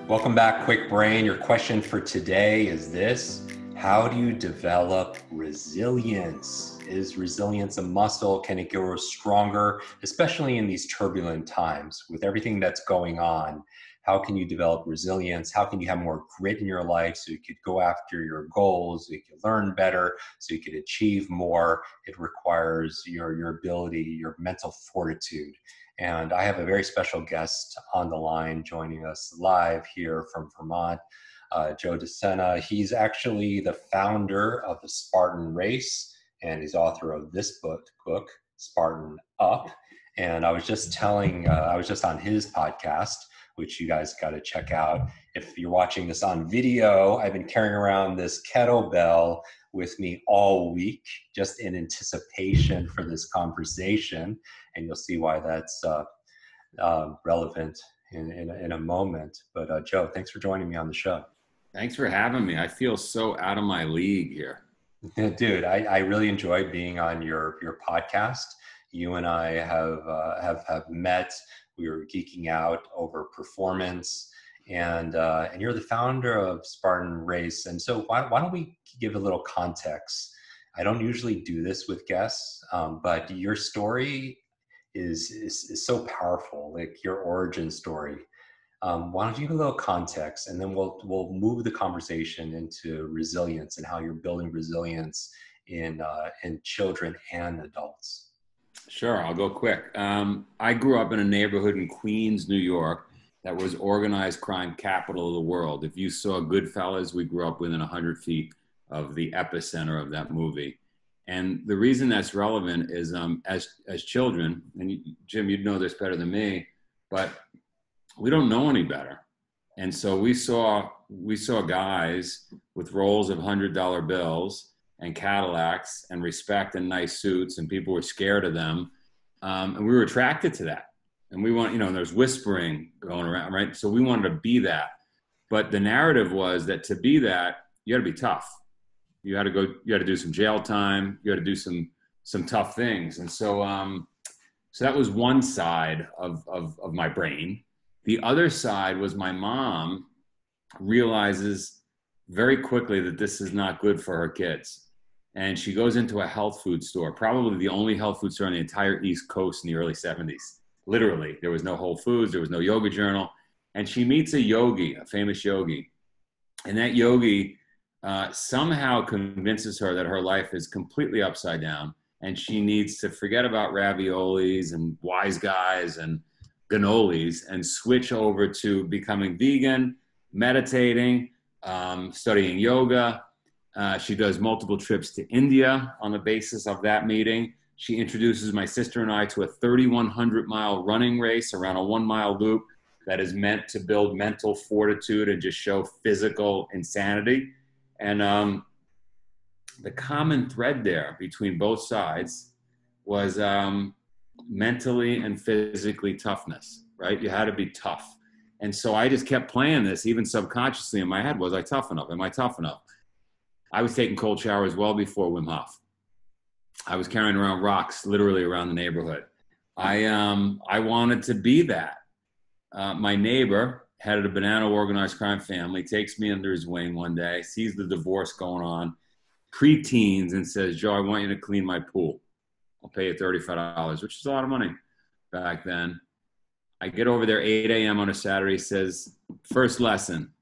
Welcome back, Quick Brain. Your question for today is this: how do you develop resilience? Is resilience a muscle? Can it grow stronger, especially in these turbulent times with everything that's going on? How can you develop resilience? How can you have more grit in your life so you could go after your goals, so you could learn better, so you could achieve more? It requires your ability, your mental fortitude. And I have a very special guest on the line joining us live here from Vermont, Joe Sena. He's actually the founder of the Spartan Race, and he's author of this book, Spartan Up. And I was just I was just on his podcast, which you guys got to check out. If you're watching this on video, I've been carrying around this kettlebell with me all week, just in anticipation for this conversation. And you'll see why that's relevant in a moment. But Joe, thanks for joining me on the show. Thanks for having me. I feel so out of my league here. Dude, I really enjoy being on your podcast. You and I have met. We were geeking out over performance, and you're the founder of Spartan Race. And so why don't we give a little context? I don't usually do this with guests, but your story is so powerful, like your origin story. Why don't you give a little context, and then we'll move the conversation into resilience and how you're building resilience in children and adults. Sure, I'll go quick. I grew up in a neighborhood in Queens, New York, that was organized crime capital of the world. If you saw Goodfellas, we grew up within 100 feet of the epicenter of that movie. And the reason that's relevant is as children, and Jim, you'd know this better than me, but we don't know any better. And so we saw guys with rolls of $100 bills and Cadillacs and respect and nice suits, and people were scared of them. And we were attracted to that. And we want, there's whispering going around, right? So we wanted to be that. But the narrative was that to be that, you got to be tough. You got to do some jail time. You got to do some tough things. And so, so that was one side of my brain. The other side was my mom realizes very quickly that this is not good for her kids. And she goes into a health food store, probably the only health food store on the entire East Coast in the early 70s. Literally, there was no Whole Foods, there was no Yoga Journal. And she meets a yogi, a famous yogi. And that yogi somehow convinces her that her life is completely upside down and she needs to forget about raviolis and wise guys and cannolis and switch over to becoming vegan, meditating, studying yoga. She does multiple trips to India on the basis of that meeting. She introduces my sister and I to a 3,100-mile running race around a 1-mile loop that is meant to build mental fortitude and just show physical insanity. And the common thread there between both sides was mentally and physically toughness, right? You had to be tough. And so I just kept playing this, even subconsciously in my head. Was I tough enough? Am I tough enough? I was taking cold showers well before Wim Hof. I was carrying around rocks literally around the neighborhood. I wanted to be that. My neighbor, head of a banana organized crime family, takes me under his wing one day, sees the divorce going on, preteens, and says, "Joe, I want you to clean my pool. I'll pay you $35, which is a lot of money back then." I get over there 8 a.m. on a Saturday, says, "First lesson,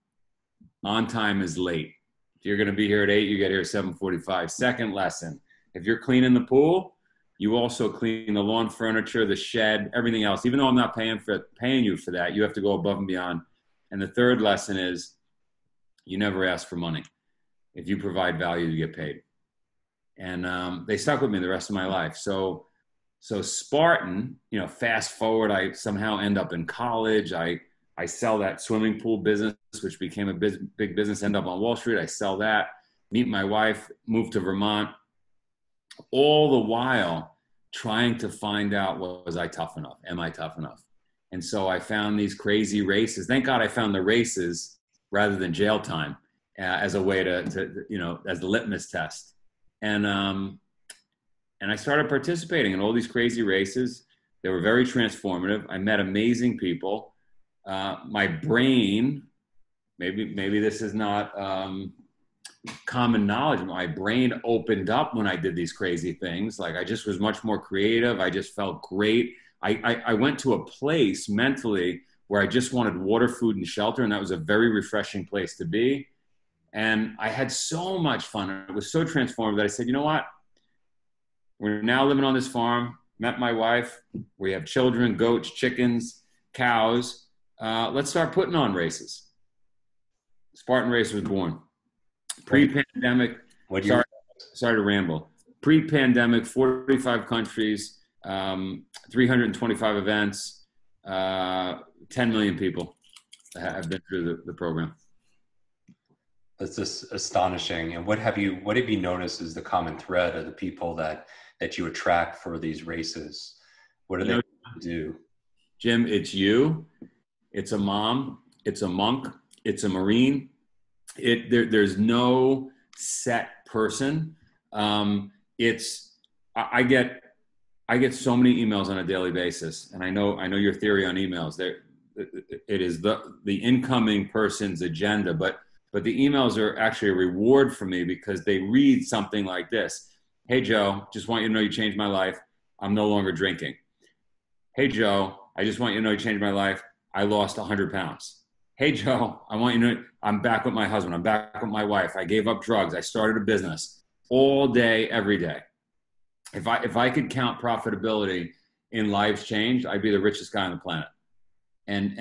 on time is late. If you're going to be here at 8, you get here at 7:45. Second lesson, if you're cleaning the pool, you also clean the lawn furniture, the shed, everything else. Even though I'm not paying you for that, you have to go above and beyond. And the third lesson is you never ask for money. If you provide value, you get paid." And they stuck with me the rest of my life. So Spartan, fast forward, I somehow end up in college. I sell that swimming pool business, which became a big business, end up on Wall Street. I sell that, meet my wife, move to Vermont, all the while trying to find out, was I tough enough? Am I tough enough? And so I found these crazy races. Thank God I found the races rather than jail time as a way to as the litmus test. And I started participating in all these crazy races. They were very transformative. I met amazing people. My brain maybe this is not common knowledge. My brain opened up when I did these crazy things. Like I just was much more creative. I just felt great. I went to a place mentally where I just wanted water, food, and shelter, and that was a very refreshing place to be. And I had so much fun. It was so transformative that I said, you know what? We're now living on this farm. Met my wife. We have children, goats, chickens, cows. Let's start putting on races. Spartan Race was born. Pre-pandemic, sorry to ramble. Pre-pandemic, 45 countries, 325 events, 10 million people have been through the program. That's just astonishing. And what have you noticed is the common thread of the people that you attract for these races? What do they do? Jim, it's you, it's a mom, it's a monk, it's a Marine. There's no set person. I get so many emails on a daily basis, and I know your theory on emails. It is the incoming person's agenda, but the emails are actually a reward for me because they read something like this: "Hey Joe, just want you to know you changed my life. I'm no longer drinking. Hey Joe, I just want you to know you changed my life. I lost 100 pounds. Hey Joe, I want you to know I'm back with my husband. I'm back with my wife. I gave up drugs. I started a business." All day, every day. If I could count profitability in lives changed, I'd be the richest guy on the planet. And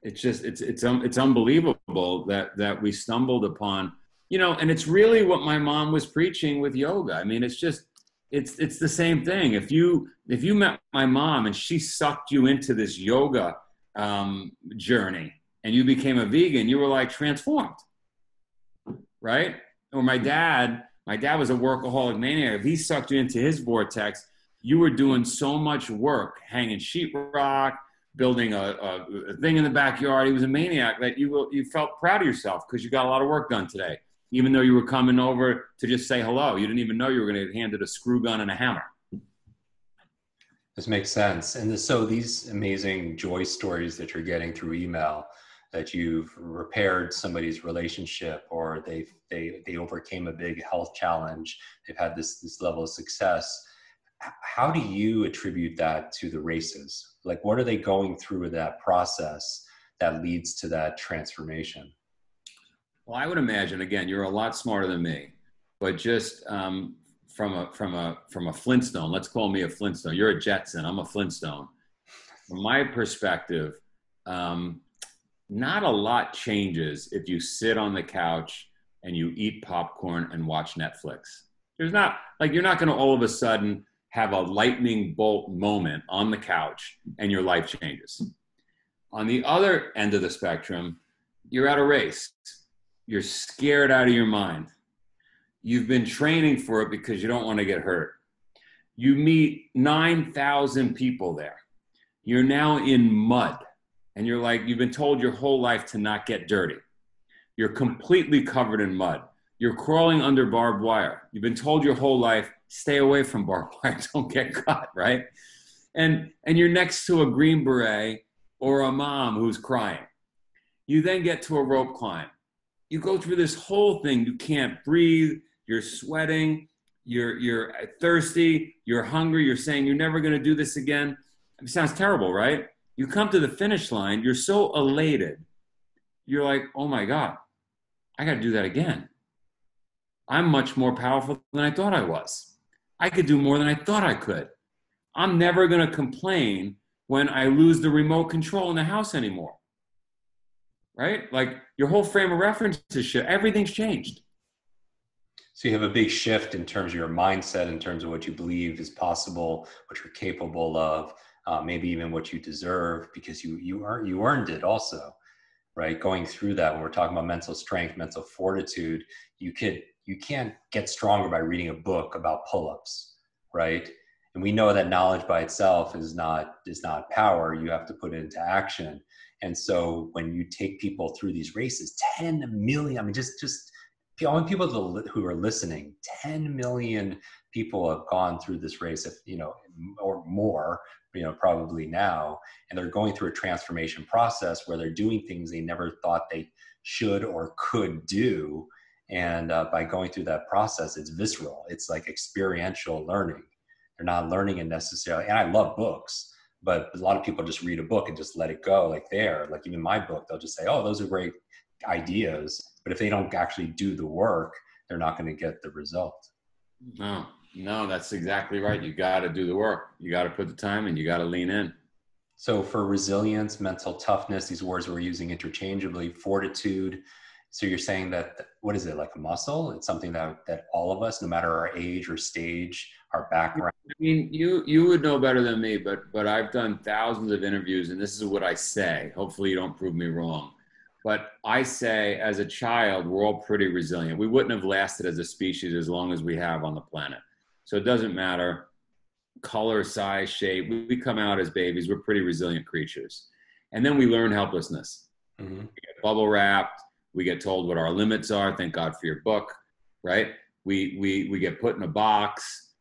it's unbelievable that we stumbled upon, and it's really what my mom was preaching with yoga. I mean, it's the same thing. If you met my mom and she sucked you into this yoga journey and you became a vegan, you were like transformed, right? Or my dad was a workaholic maniac. If he sucked you into his vortex, you were doing so much work, hanging sheetrock, building a thing in the backyard. He was a maniac that you felt proud of yourself because you got a lot of work done today, even though you were coming over to just say hello. You didn't even know you were going to get handed a screw gun and a hammer. This makes sense. And so these amazing joy stories that you're getting through email, that you've repaired somebody's relationship, or they overcame a big health challenge, they've had this level of success. How do you attribute that to the races? Like, what are they going through with that process that leads to that transformation? Well, I would imagine, again, you're a lot smarter than me, but just from a Flintstone, let's call me a Flintstone. You're a Jetson. I'm a Flintstone. From my perspective, not a lot changes if you sit on the couch and you eat popcorn and watch Netflix. You're not going to all of a sudden have a lightning bolt moment on the couch and your life changes. On the other end of the spectrum, you're at a race. You're scared out of your mind. You've been training for it because you don't want to get hurt. You meet 9,000 people there. You're now in mud. And you're like, you've been told your whole life to not get dirty. You're completely covered in mud. You're crawling under barbed wire. You've been told your whole life, stay away from barbed wire, don't get cut, right? And you're next to a Green Beret or a mom who's crying. You then get to a rope climb. You go through this whole thing. You can't breathe. You're sweating. You're thirsty. You're hungry. You're saying you're never going to do this again. It sounds terrible, right? You come to the finish line, you're so elated. You're like, oh my God, I got to do that again. I'm much more powerful than I thought I was. I could do more than I thought I could. I'm never going to complain when I lose the remote control in the house anymore. Right? Like your whole frame of reference is shit. Everything's changed. So you have a big shift in terms of your mindset, in terms of what you believe is possible, what you're capable of. Maybe even what you deserve, because you earned it also, right? Going through that, when we're talking about mental strength, mental fortitude, you can't get stronger by reading a book about pull-ups, right? And we know that knowledge by itself is not power. You have to put it into action. And so when you take people through these races, 10 million, I mean, just I want people who are listening, 10 million people have gone through this race, if or more, probably now, and they're going through a transformation process where they're doing things they never thought they should or could do. And by going through that process, it's visceral. It's like experiential learning. They're not learning it necessarily. And I love books, but a lot of people just read a book and just let it go. Like even my book, they'll just say, oh, those are great ideas. But if they don't actually do the work, they're not going to get the result. No, that's exactly right. You got to do the work. You got to put the time in. You got to lean in. So for resilience, mental toughness, these words we're using interchangeably, fortitude. So you're saying that, what is it, like a muscle? It's something that all of us, no matter our age or stage, our background. I mean, you would know better than me, but I've done thousands of interviews, and this is what I say. Hopefully you don't prove me wrong. But I say, as a child, we're all pretty resilient. We wouldn't have lasted as a species as long as we have on the planet. So it doesn't matter color, size, shape. We come out as babies. We're pretty resilient creatures. And then we learn helplessness. Mm-hmm. We get bubble wrapped. We get told what our limits are. Thank God for your book, right? We get put in a box.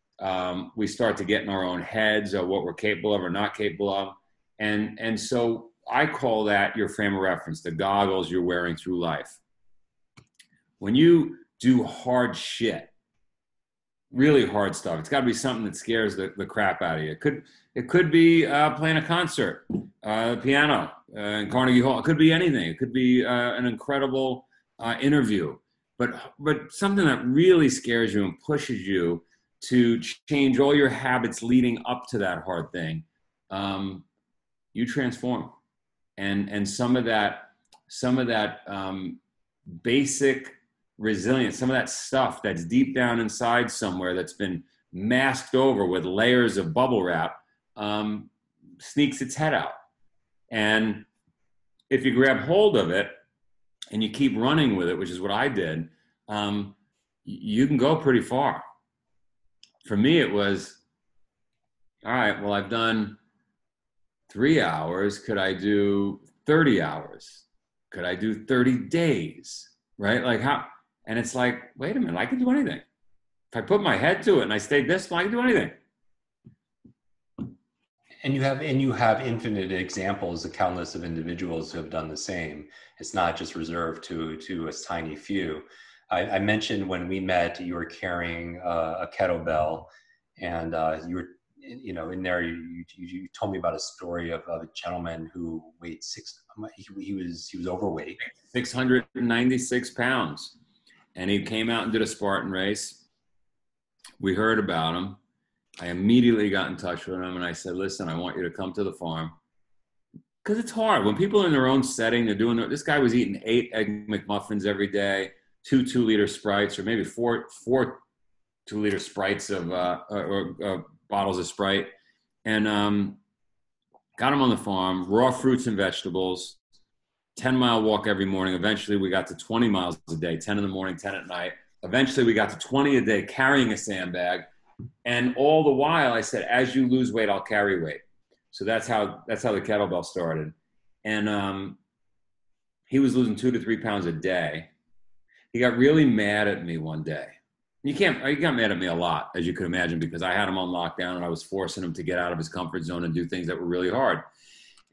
We start to get in our own heads of what we're capable of or not capable of. And so I call that your frame of reference, the goggles you're wearing through life. When you do hard shit, really hard stuff, it's got to be something that scares the crap out of you. It could be playing a concert, piano in Carnegie Hall. It could be anything. It could be an incredible interview, but something that really scares you and pushes you to change all your habits leading up to that hard thing. You transform, and some of that basic resilience, some of that stuff that's deep down inside somewhere that's been masked over with layers of bubble wrap, sneaks its head out. And if you grab hold of it and you keep running with it, which is what I did, you can go pretty far. For me, it was, all right, well, I've done 3 hours. Could I do 30 hours? Could I do 30 days? Right? Like how? And it's like, wait a minute, I can do anything. If I put my head to it and I stay this long, I can do anything. And you have infinite examples of countless of individuals who have done the same. It's not just reserved to a tiny few. I mentioned when we met, you were carrying a kettlebell, and you were, in there. You told me about a story of a gentleman who weighed he was overweight, 696 pounds. And he came out and did a Spartan race. We heard about him. I immediately got in touch with him and I said, listen, I want you to come to the farm. Because it's hard. When people are in their own setting, they're doing this guy was eating 8 Egg McMuffins every day, 2 2-liter Sprites, or maybe 4 2-liter Sprites of bottles of Sprite. And got him on the farm, raw fruits and vegetables, 10-mile walk every morning. Eventually we got to 20 miles a day, 10 in the morning, 10 at night. Eventually we got to 20 a day carrying a sandbag. And all the while I said, as you lose weight, I'll carry weight. So that's how the kettlebell started. And he was losing 2 to 3 pounds a day. He got really mad at me one day. He got mad at me a lot, as you could imagine, because I had him on lockdown and I was forcing him to get out of his comfort zone and do things that were really hard.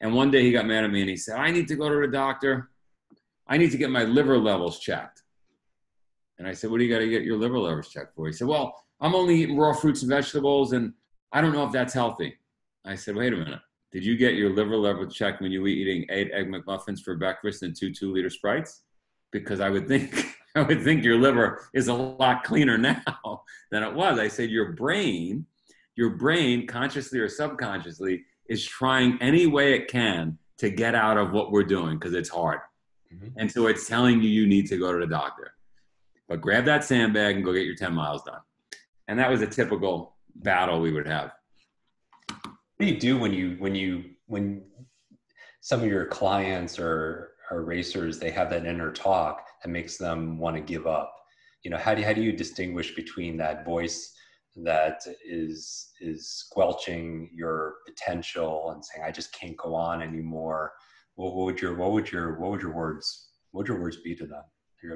And one day he got mad at me and he said, I need to go to the doctor. I need to get my liver levels checked. And I said, what do you got to get your liver levels checked for? He said, well, I'm only eating raw fruits and vegetables and I don't know if that's healthy. I said, wait a minute. Did you get your liver level checked when you were eating 8 Egg McMuffins for breakfast and 2 2-liter Sprites? Because I would think your liver is a lot cleaner now than it was. I said, your brain, consciously or subconsciously, is trying any way it can to get out of what we're doing because it's hard. Mm-hmm. And so it's telling you need to go to the doctor. But grab that sandbag and go get your 10 miles done. And that was a typical battle we would have. What do you do when some of your clients or racers, they have that inner talk that makes them want to give up? How do you distinguish between that voice that is squelching your potential and saying, I just can't go on anymore? What would your words be to them?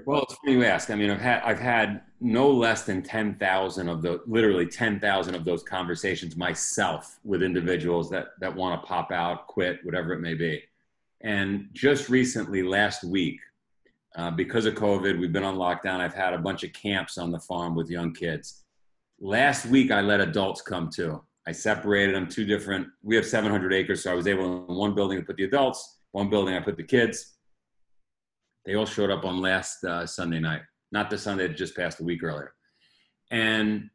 Well, it's funny you ask. I mean, I've had no less than 10,000 of the literally 10,000 of those conversations myself with individuals that want to pop out, quit, whatever it may be. And just recently, last week, because of COVID, we've been on lockdown. I've had a bunch of camps on the farm with young kids. Last week, I let adults come too. I separated them, two different. We have 700 acres, so I was able in one building to put the adults, one building I put the kids. They all showed up on last Sunday night, not the Sunday that just passed a week earlier. And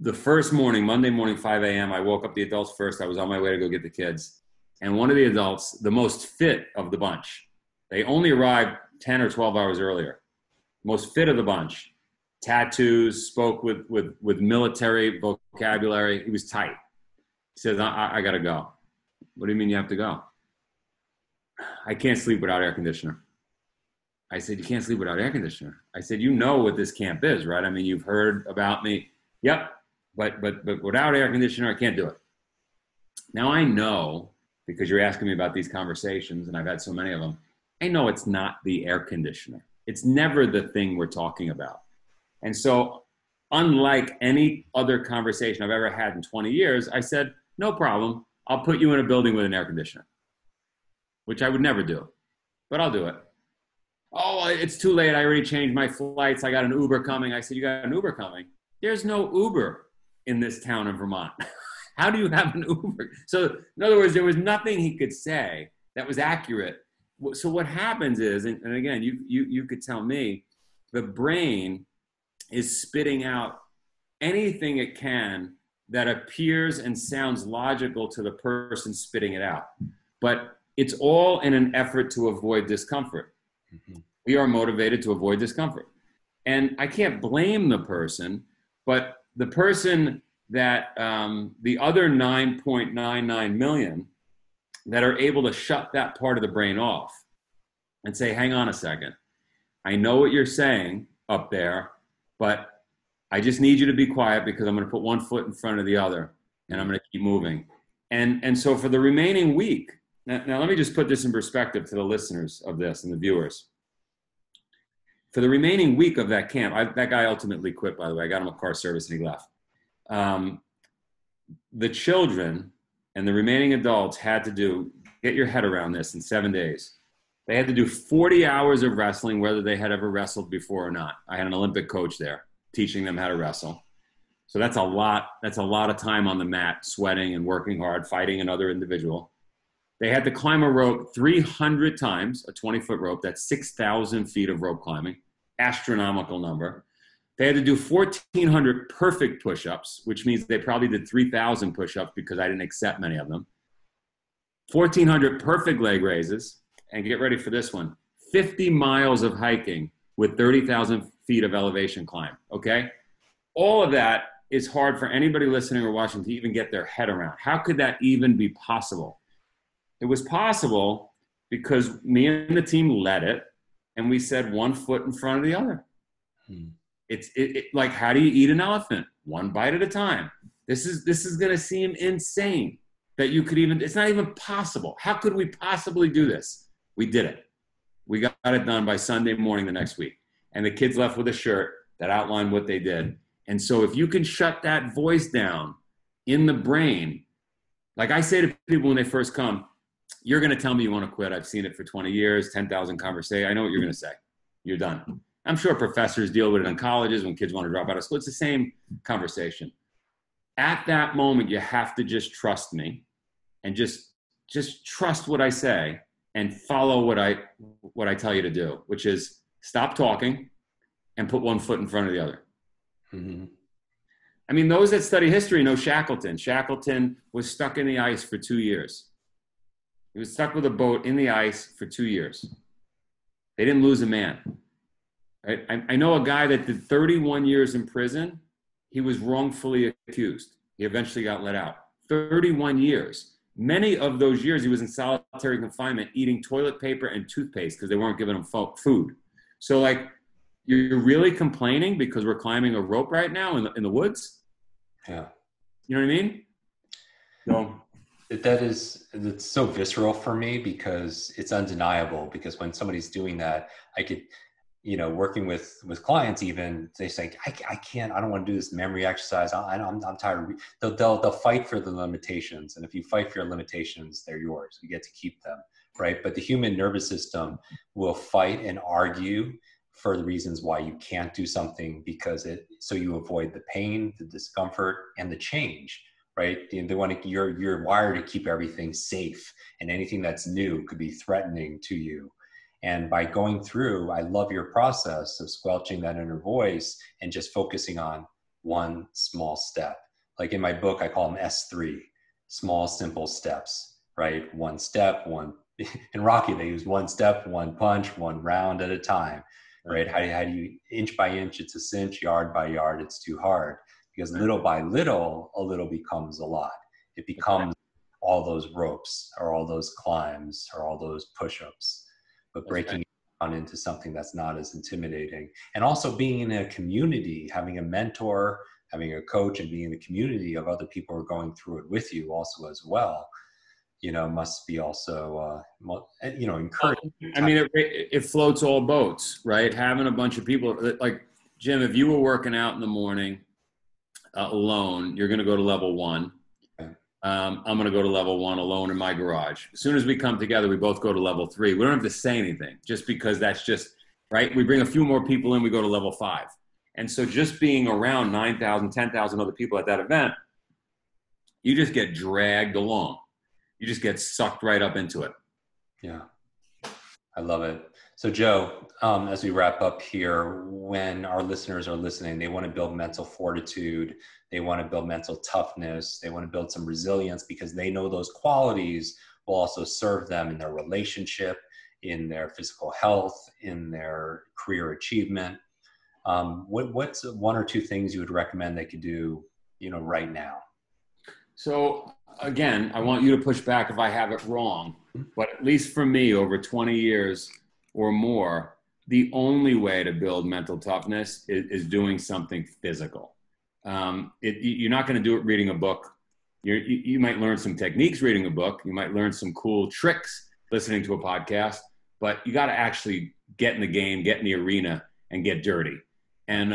the first morning, Monday morning, 5 a.m., I woke up the adults first. I was on my way to go get the kids. And one of the adults, the most fit of the bunch, they only arrived 10 or 12 hours earlier. Most fit of the bunch, tattoos, spoke with military vocabulary. He was tight. He says, I got to go. What do you mean you have to go? I can't sleep without air conditioner. I said, you can't sleep without air conditioner. I said, you know what this camp is, right? I mean, you've heard about me. Yep. But without air conditioner, I can't do it. Now I know, because you're asking me about these conversations, and I've had so many of them, I know it's not the air conditioner. It's never the thing we're talking about. And so unlike any other conversation I've ever had in 20 years, I said, no problem. I'll put you in a building with an air conditioner, which I would never do, but I'll do it. Oh, it's too late. I already changed my flights. I got an Uber coming. I said, you got an Uber coming? There's no Uber in this town in Vermont. How do you have an Uber? So in other words, there was nothing he could say that was accurate. So what happens is, and again, you could tell me, the brain is spitting out anything it can that appears and sounds logical to the person spitting it out. But it's all in an effort to avoid discomfort. Mm-hmm. We are motivated to avoid discomfort. And I can't blame the person, but the person that the other 9.99 million that are able to shut that part of the brain off and say, hang on a second, I know what you're saying up there, but I just need you to be quiet because I'm going to put one foot in front of the other and I'm going to keep moving. And so for the remaining week, now let me just put this in perspective to the listeners of this and the viewers. For the remaining week of that camp, that guy ultimately quit, by the way. I got him a car service and he left. The children and the remaining adults had to get your head around this in 7 days. They had to do 40 hours of wrestling, whether they had ever wrestled before or not. I had an Olympic coach there teaching them how to wrestle. So that's a lot of time on the mat, sweating and working hard, fighting another individual. They had to climb a rope 300 times, a 20-foot rope. That's 6,000 feet of rope climbing, astronomical number. They had to do 1,400 perfect push-ups, which means they probably did 3,000 push-ups because I didn't accept many of them. 1,400 perfect leg raises, and get ready for this one, 50 miles of hiking with 30,000 feet of elevation climb, okay? All of that is hard for anybody listening or watching to even get their head around. How could that even be possible? It was possible because me and the team led it, and we said one foot in front of the other. It's like, how do you eat an elephant? One bite at a time. This is going to seem insane that you could even, it's not even possible. How could we possibly do this? We did it. We got it done by Sunday morning the next week. And the kids left with a shirt that outlined what they did. And so if you can shut that voice down in the brain, like I say to people when they first come, you're going to tell me you want to quit. I've seen it for 20 years, 10,000 conversations. I know what you're going to say. You're done. I'm sure professors deal with it in colleges when kids want to drop out of school. It's the same conversation. At that moment, you have to just trust me and just trust what I say and follow what I tell you to do, which is stop talking and put one foot in front of the other. Mm-hmm. I mean, those that study history know Shackleton. Shackleton was stuck in the ice for 2 years. He was stuck with a boat in the ice for 2 years. They didn't lose a man. Right? I know a guy that did 31 years in prison. He was wrongfully accused. He eventually got let out. 31 years. Many of those years, he was in solitary confinement eating toilet paper and toothpaste because they weren't giving him food. So, like, you're really complaining because we're climbing a rope right now in the woods? Yeah. You know what I mean? So, it's so visceral for me because it's undeniable, because when somebody's doing that, working with clients, even they say, I can't, I don't want to do this memory exercise. I'm tired. They'll fight for the limitations. And if you fight for your limitations, they're yours. You get to keep them, right? But the human nervous system will fight and argue for the reasons why you can't do something, so you avoid the pain, the discomfort, and the change, right? You're wired to keep everything safe, and anything that's new could be threatening to you. And by going through, I love your process of squelching that inner voice and just focusing on one small step. Like in my book, I call them S3, small, simple steps, right? One step, in Rocky, they use one step, one punch, one round at a time, right? How do you, inch by inch, it's a cinch, yard by yard, it's too hard. Because little by little, a little becomes a lot. It becomes all those ropes or all those climbs or all those push-ups. But breaking it down into something that's not as intimidating. And also being in a community, having a mentor, having a coach, and being in the community of other people who are going through it with you also as well, must be also, encouraging. I mean, it floats all boats, right? Having a bunch of people, like Jim, if you were working out in the morning alone, you're going to go to level 1. I'm going to go to level 1 alone in my garage. As soon as we come together, we both go to level 3. We don't have to say anything just because that's just, right? We bring a few more people in, we go to level 5. And so just being around 9,000, 10,000 other people at that event, you just get dragged along. You just get sucked right up into it. Yeah, I love it. So Joe, as we wrap up here, when our listeners are listening, they want to build mental fortitude, they want to build mental toughness, they want to build some resilience because they know those qualities will also serve them in their relationship, in their physical health, in their career achievement. What's 1 or 2 things you would recommend they could do, right now? So again, I want you to push back if I have it wrong, but at least for me, over 20 years or more, the only way to build mental toughness is doing something physical. You're not going to do it reading a book. You might learn some techniques reading a book. You might learn some cool tricks listening to a podcast, but you got to actually get in the game, get in the arena, and get dirty. And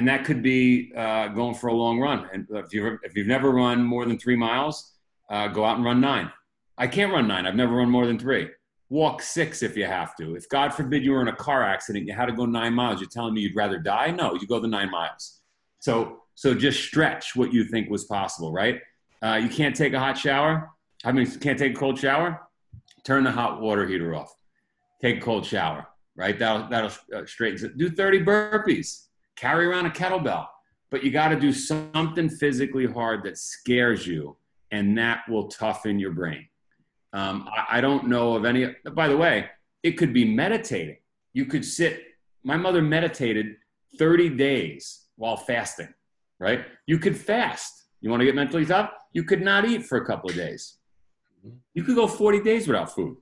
that could be going for a long run. And if you've never run more than 3 miles, go out and run 9. I can't run 9. I've never run more than 3. Walk 6 if you have to. If God forbid you were in a car accident, you had to go 9 miles. You're telling me you'd rather die? No, you go the 9 miles. So just stretch what you think was possible, right? You can't take a hot shower. I mean, you can't take a cold shower. Turn the hot water heater off. Take a cold shower, right? That'll straighten it. Do 30 burpees. Carry around a kettlebell. But you got to do something physically hard that scares you, and that will toughen your brain. I don't know of any, by the way, it could be meditating. You could sit, my mother meditated 30 days while fasting, right? You could fast. You want to get mentally tough? You could not eat for a couple of days. You could go 40 days without food.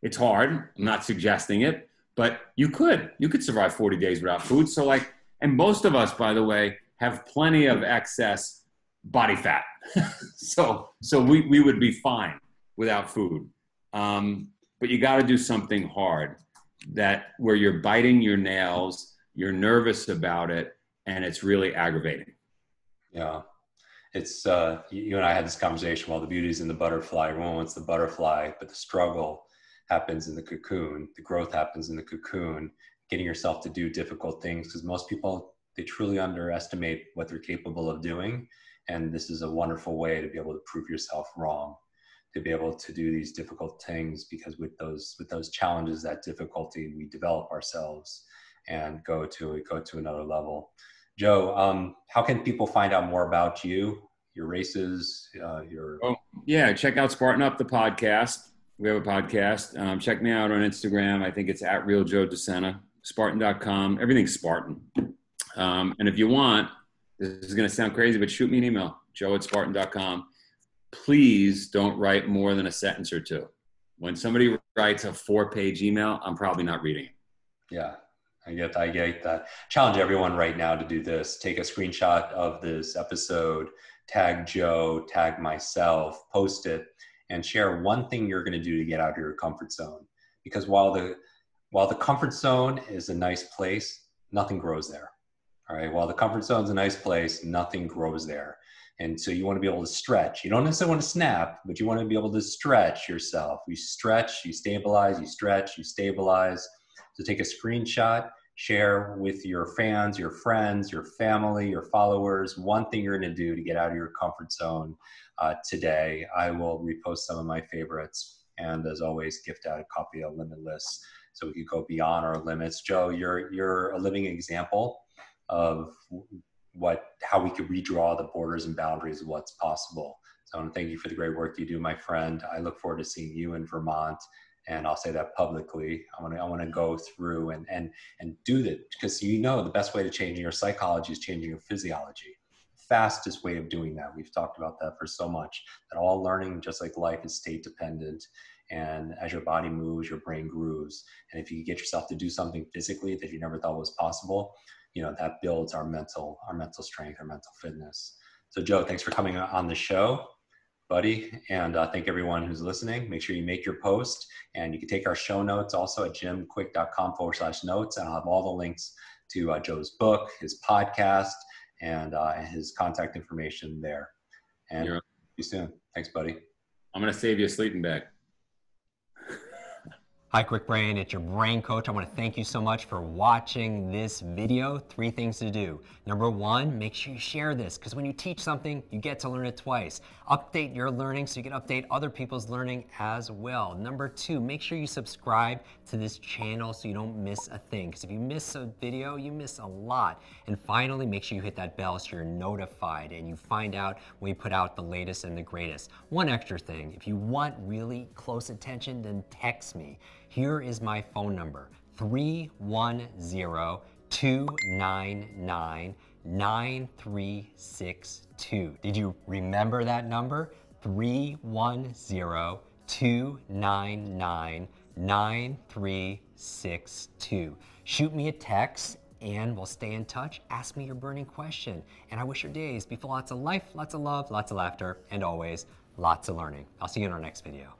It's hard. I'm not suggesting it, but you could survive 40 days without food. So and most of us, by the way, have plenty of excess body fat. so we would be fine without food. But you got to do something hard where you're biting your nails, you're nervous about it, and it's really aggravating. Yeah. It's, you and I had this conversation, the beauty's in the butterfly. Everyone wants the butterfly, but the struggle happens in the cocoon. The growth happens in the cocoon, getting yourself to do difficult things, because most people, they truly underestimate what they're capable of doing. And this is a wonderful way to be able to prove yourself wrong, to be able to do these difficult things, because with those challenges, that difficulty, we develop ourselves and go to another level. Joe, how can people find out more about you, your races, check out Spartan Up, the podcast. We have a podcast. Check me out on Instagram. I think it's @RealJoeDeSena, Spartan.com. Everything's Spartan. And if you want, this is going to sound crazy, but shoot me an email, joe@Spartan.com. Please don't write more than a sentence or 2. When somebody writes a 4-page email, I'm probably not reading it. Yeah, I get that. Challenge everyone right now to do this. Take a screenshot of this episode, tag Joe, tag myself, post it, and share one thing you're going to do to get out of your comfort zone. Because while While the comfort zone is a nice place, nothing grows there. All right. While the comfort zone is a nice place, nothing grows there. And so you want to be able to stretch. You don't necessarily want to snap, but you want to be able to stretch yourself. You stretch, you stabilize, you stretch, you stabilize. So take a screenshot, share with your fans, your friends, your family, your followers, one thing you're going to do to get out of your comfort zone today. I will repost some of my favorites. And as always, gift out a copy of Limitless so we can go beyond our limits. Joe, you're a living example of how we could redraw the borders and boundaries of what's possible. So I want to thank you for the great work you do, my friend. I look forward to seeing you in Vermont, and I'll say that publicly. I want to go through and do that, because the best way to change your psychology is changing your physiology. Fastest way of doing that. We've talked about that for so much, that all learning, just like life, is state dependent. And as your body moves, your brain grooves. And if you get yourself to do something physically that you never thought was possible, that builds our mental strength, our mental fitness. So Joe, thanks for coming on the show, buddy. And thank everyone who's listening. Make sure you make your post, and you can take our show notes also at jimkwik.com/notes. And I'll have all the links to Joe's book, his podcast, and his contact information there. And see you soon. Thanks, buddy. I'm going to save you a sleeping bag. Hi, Kwik Brain. It's your brain coach. I want to thank you so much for watching this video. 3 things to do. Number 1, make sure you share this, because when you teach something, you get to learn it twice. Update your learning so you can update other people's learning as well. Number 2, make sure you subscribe to this channel so you don't miss a thing, because if you miss a video, you miss a lot. And finally, make sure you hit that bell so you're notified and you find out when we put out the latest and the greatest. One extra thing, if you want really close attention, then text me. Here is my phone number, 310-299-9362. Did you remember that number? 310-299-9362. Shoot me a text and we'll stay in touch. Ask me your burning question. And I wish your days be full of lots of life, lots of love, lots of laughter, and always lots of learning. I'll see you in our next video.